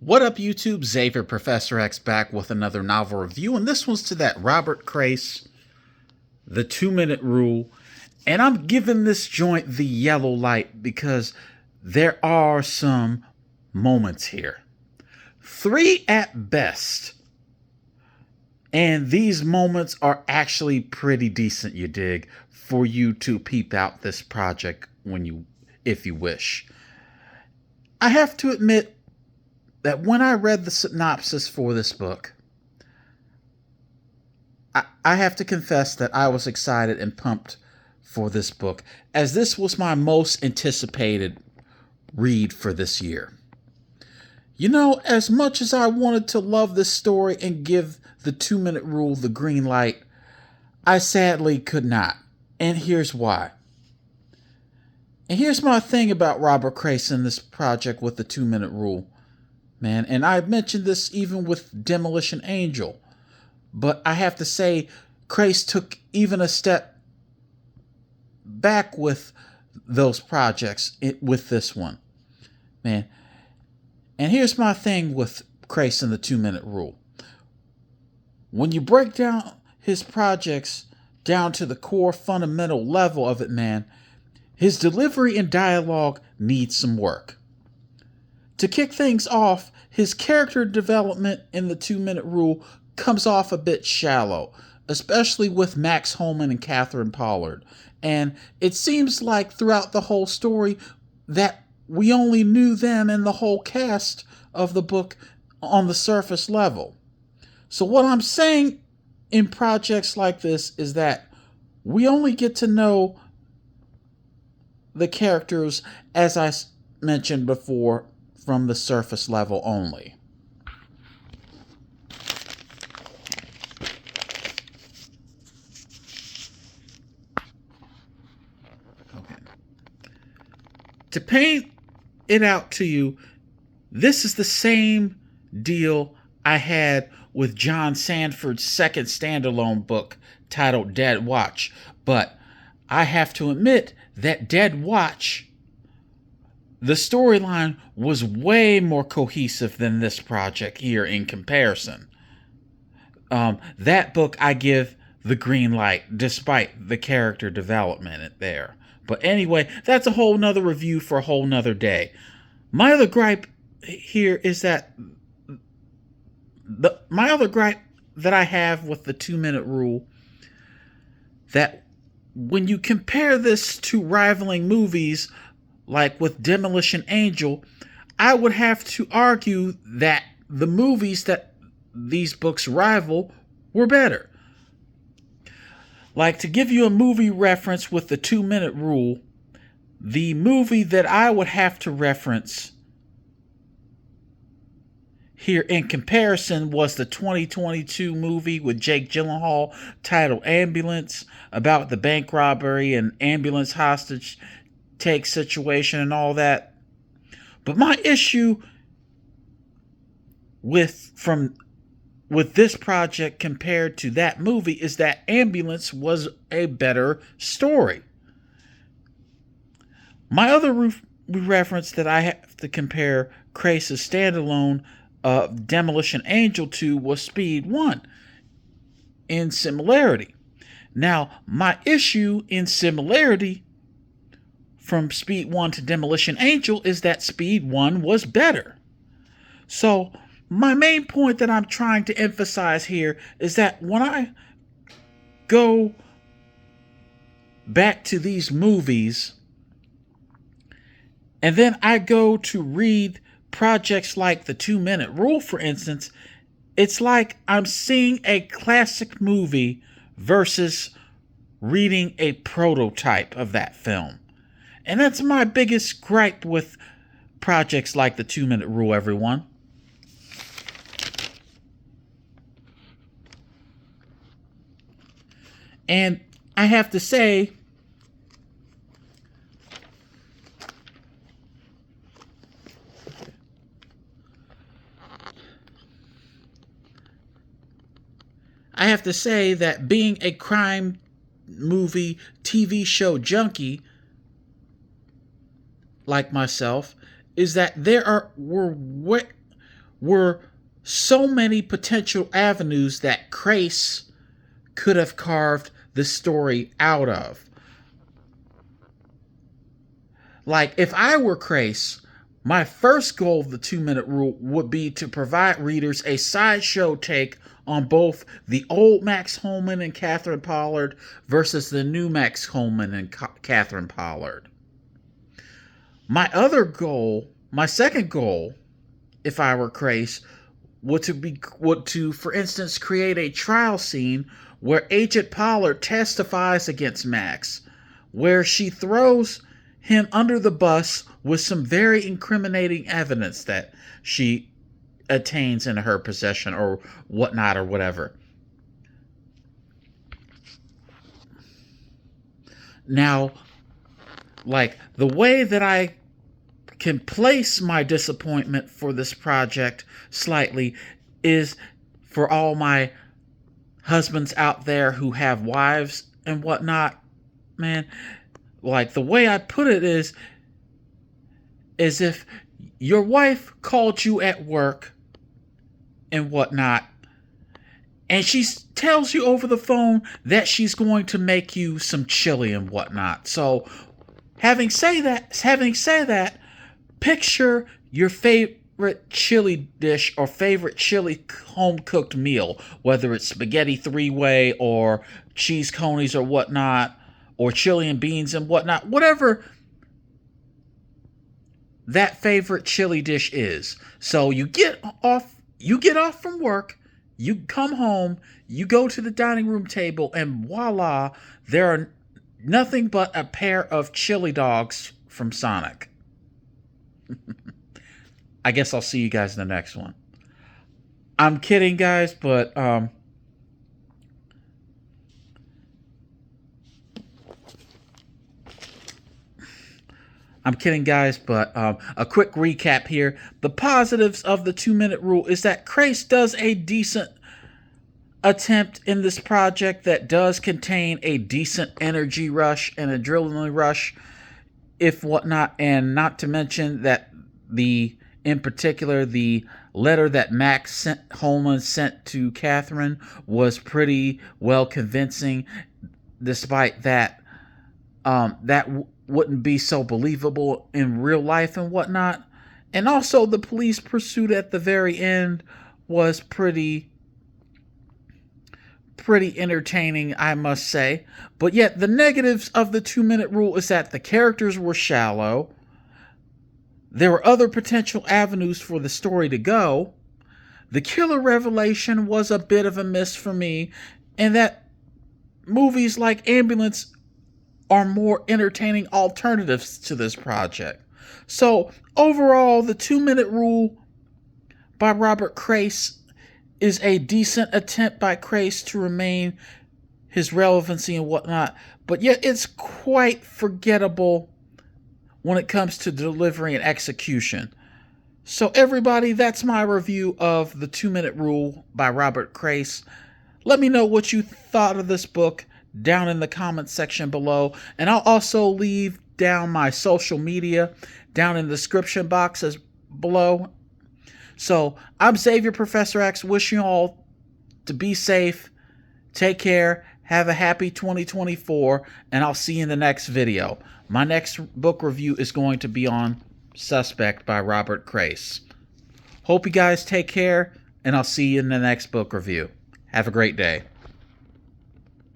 What up, YouTube? Xavier, Professor X, back with another novel review, and this one's to that Robert Crais, The 2-Minute Rule, and I'm giving this joint the yellow light because there are some moments here. 3 at best, and these moments are actually pretty decent, you dig, for you to peep out this project if you wish. I have to admit that when I read the synopsis for this book, I have to confess that I was excited and pumped for this book, as this was my most anticipated read for this year. You know, as much as I wanted to love this story and give the 2-Minute Rule the green light, I sadly could not. And here's why. And here's my thing about Robert Crais in this project with the 2-Minute Rule. Man, and I mentioned this even with Demolition Angel, but I have to say Crais took even a step back with those projects with this one, man. And here's my thing with Crais and the 2-Minute Rule. When you break down his projects down to the core fundamental level of it, man, his delivery and dialogue needs some work. To kick things off, his character development in the 2-Minute Rule comes off a bit shallow, especially with Max Holman and Catherine Pollard. And it seems like throughout the whole story that we only knew them and the whole cast of the book on the surface level. So what I'm saying in projects like this is that we only get to know the characters, as I mentioned before, from the surface level only. Okay. To paint it out to you, this is the same deal I had with John Sanford's second standalone book titled Dead Watch, but I have to admit that Dead Watch, the storyline was way more cohesive than this project here in comparison. That book I give the green light despite the character development there. But anyway, that's a whole nother review for a whole nother day. My other gripe here is that my other gripe that I have with the 2-Minute Rule, that when you compare this to rivaling movies like with Demolition Angel, I would have to argue that the movies that these books rival were better. Like, to give you a movie reference with the 2-Minute Rule, the movie that I would have to reference here in comparison was the 2022 movie with Jake Gyllenhaal titled Ambulance, about the bank robbery and ambulance hostage take situation and all that. But my issue with this project compared to that movie is that Ambulance was a better story. My other reference that I have to compare Crais' standalone Demolition Angel to was Speed 1 in similarity. Now, my issue in similarity from Speed 1 to Demolition Angel is that Speed 1 was better. So, my main point that I'm trying to emphasize here is that when I go back to these movies, and then I go to read projects like the 2-Minute Rule, for instance, it's like I'm seeing a classic movie versus reading a prototype of that film. And that's my biggest gripe with projects like the 2-Minute Rule, everyone. And I have to say, that being a crime movie TV show junkie like myself, is that there were were so many potential avenues that Crais could have carved this story out of. Like, if I were Crais, my first goal of the 2-minute rule would be to provide readers a sideshow take on both the old Max Holman and Catherine Pollard versus the new Max Holman and Catherine Pollard. My second goal, if I were Crais, would to, for instance, create a trial scene where Agent Pollard testifies against Max, where she throws him under the bus with some very incriminating evidence that she attains in her possession or whatnot or whatever. Now, like, the way that I can place my disappointment for this project slightly is for all my husbands out there who have wives and whatnot. Man, like, the way I put it is if your wife called you at work and whatnot, and she tells you over the phone that she's going to make you some chili and whatnot. So, having said that, picture your favorite chili dish or favorite chili home-cooked meal, whether it's spaghetti three-way or cheese conies or whatnot, or chili and beans and whatnot, whatever that favorite chili dish is. So you get off from work, you come home, you go to the dining room table, and voila, there are nothing but a pair of chili dogs from Sonic. I guess I'll see you guys in the next one. I'm kidding, guys, but a quick recap here. The positives of the 2-minute rule is that Crais does a decent attempt in this project that does contain a decent energy rush and adrenaline rush, if whatnot, and not to mention that in particular, the letter that Max Holman sent to Catherine was pretty well convincing, despite that wouldn't be so believable in real life and whatnot. And also the police pursuit at the very end was pretty entertaining, I must say. But yet the negatives of the 2-minute rule is that the characters were shallow. There were other potential avenues for the story to go. The killer revelation was a bit of a miss for me, and that movies like Ambulance are more entertaining alternatives to this project. So, overall, the 2-minute rule by Robert Crais is a decent attempt by Crais to remain his relevancy and whatnot, but yet it's quite forgettable when it comes to delivery and execution. So everybody, that's my review of the 2-minute rule by Robert Crais. Let me know what you thought of this book down in the comments section below, and I'll also leave down my social media down in the description box as below. So I'm Xavier, Professor X, wishing you all to be safe, take care, have a happy 2024, and I'll see you in the next video. My next book review is going to be on Suspect by Robert Crais. Hope you guys take care, and I'll see you in the next book review. Have a great day.